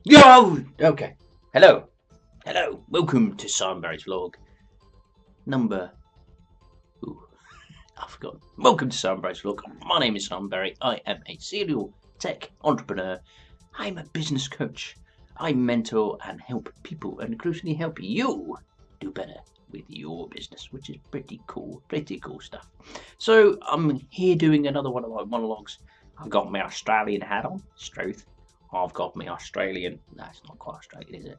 Yo! Okay. Hello. Hello. Welcome to Simonberry's vlog. Number... Ooh, I forgot. Welcome to Simonberry's vlog. My name is Simonberry. I am a serial tech entrepreneur. I'm a business coach. I mentor and help people and crucially help you do better with your business, which is pretty cool stuff. So I'm here doing another one of my monologues. I've got my Australian hat on, Struth. I've got my Australian, that's not quite Australian, is it?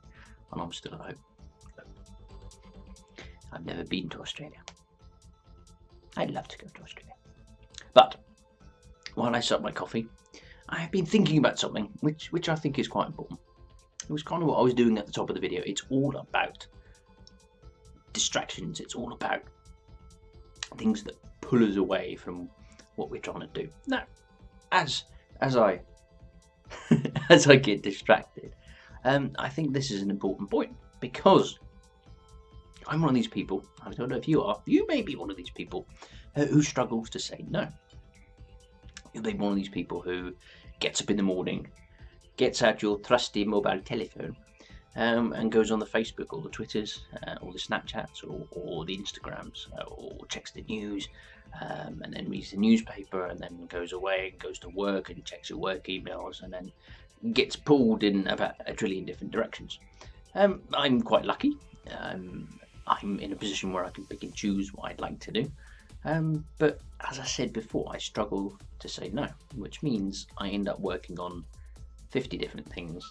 And I'm still at home. I've never been to Australia. I'd love to go to Australia. But while I sip my coffee, I have been thinking about something which I think is quite important. It was kind of what I was doing at the top of the video. It's all about distractions. It's all about things that pull us away from what we're trying to do. Now, as I as I get distracted, I think this is an important point because I'm one of these people. I don't know if you are. You may be one of these people who struggles to say no. You may be one of these people who gets up in the morning, gets out your trusty mobile telephone, and goes on the Facebook or the Twitters or the Snapchats or the Instagrams or checks the news and then reads the newspaper and then goes away and goes to work and checks your work emails and then gets pulled in about a trillion different directions. I'm quite lucky. I'm in a position where I can pick and choose what I'd like to do. But as I said before, I struggle to say no, which means I end up working on 50 different things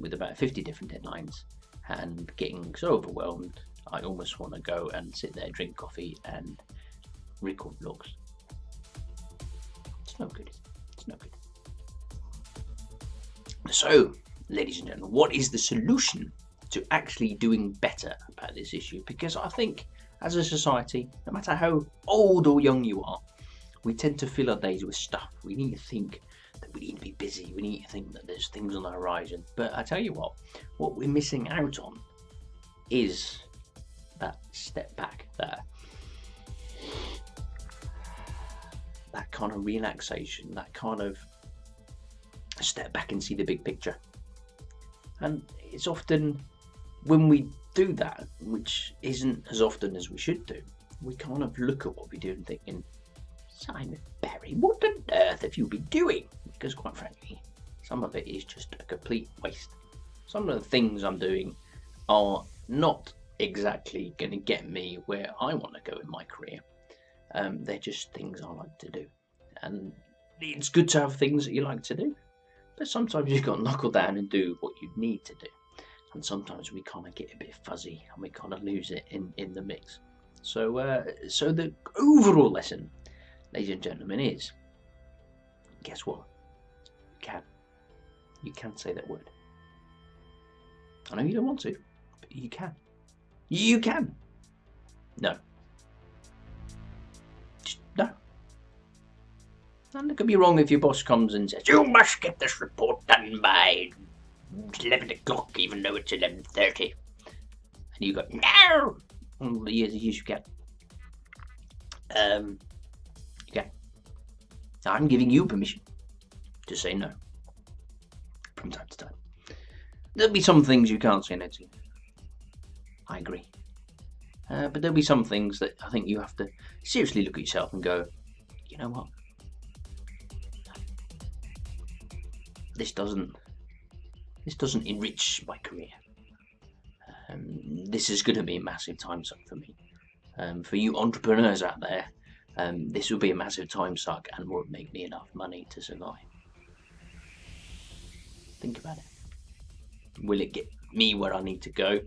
with about 50 different deadlines and getting so overwhelmed I almost want to go and sit there, drink coffee and record vlogs. It's no good. It's no good. So, ladies and gentlemen, what is the solution to actually doing better about this issue? Because I think as a society, no matter how old or young you are, we tend to fill our days with stuff. We need to think that we need to be busy. We need to think that there's things on the horizon. But I tell you what we're missing out on is that step back, that kind of relaxation, that kind of step back and see the big picture. And it's often when we do that, which isn't as often as we should do, we kind of look at what we do and thinking, Simon Berry, what on earth have you been doing? Because quite frankly, some of it is just a complete waste. Some of the things I'm doing are not exactly going to get me where I want to go in my career. They're just things I like to do. And it's good to have things that you like to do, but sometimes you've got to knuckle down and do what you need to do. And sometimes we kind of get a bit fuzzy and we kind of lose it in the mix. So the overall lesson, ladies and gentlemen, is guess what? You can say that word. I know you don't want to, but you can. You can. No. Just no. And it could be wrong if your boss comes and says, you must get this report done by 11 o'clock, even though it's 11:30. And you go, no! Well, yes, you can. Okay. I'm giving you permission to say no from time to time. There'll be some things you can't say no to. I agree. But there'll be some things that I think you have to seriously look at yourself and go, you know what? This doesn't enrich my career. This is going to be a massive time suck for me. For you entrepreneurs out there, this will be a massive time suck and won't make me enough money to survive. Think about it. Will it get me where I need to go?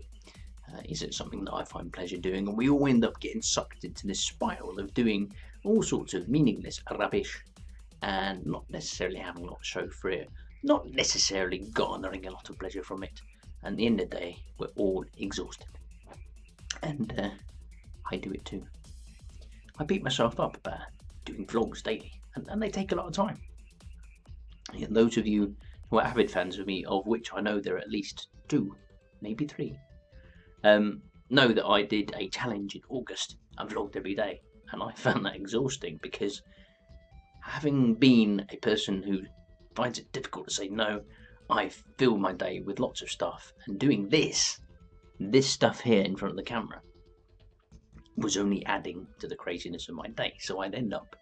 Is it something that I find pleasure doing? And we all end up getting sucked into this spiral of doing all sorts of meaningless rubbish and not necessarily having a lot of show for it, not necessarily garnering a lot of pleasure from it. And at the end of the day, we're all exhausted. And I do it too. I beat myself up about doing vlogs daily, and they take a lot of time. And those of you who are avid fans of me, of which I know there are at least 2, maybe 3, know that I did a challenge in August and vlogged every day. And I found that exhausting because having been a person who finds it difficult to say no, I fill my day with lots of stuff, and doing this stuff here in front of the camera was only adding to the craziness of my day. So I'd end up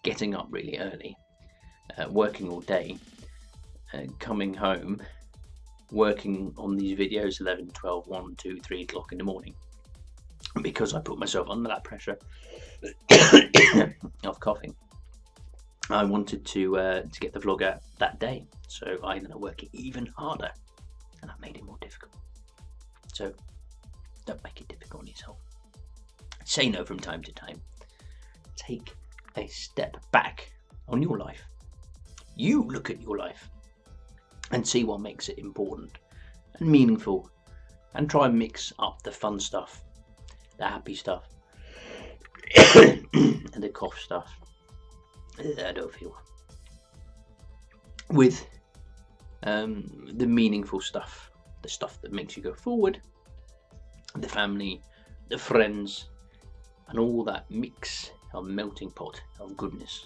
getting up really early, working all day, coming home, working on these videos 11, 12, 1, 2, 3 o'clock in the morning, because I put myself under that pressure of coughing. I wanted to get the vlog out that day, so I ended up working even harder, and that made it more difficult. So don't make it difficult on yourself. Say no from time to time. Take a step back on your life. You look at your life and see what makes it important and meaningful, and try and mix up the fun stuff, the happy stuff, and the cough stuff I don't feel, with the meaningful stuff, the stuff that makes you go forward, the family, the friends, and all that mix of melting pot of goodness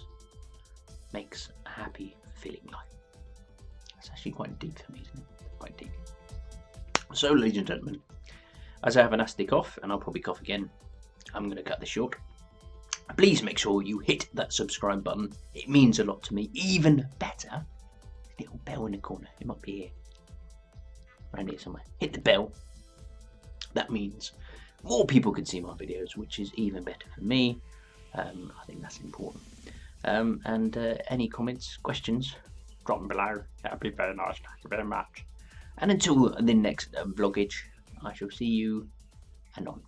makes a happy, fulfilling life. That's actually quite deep for me, isn't it? Quite deep. So, ladies and gentlemen, as I have a nasty cough, and I'll probably cough again, I'm going to cut this short. Please make sure you hit that subscribe button. It means a lot to me. Even better, little bell in the corner. It might be here, around here somewhere. Hit the bell. That means more people can see my videos, which is even better for me. I think that's important. And any comments, questions, drop them below. That would be very nice. Thank you very much. And until the next vlogage, I shall see you anon.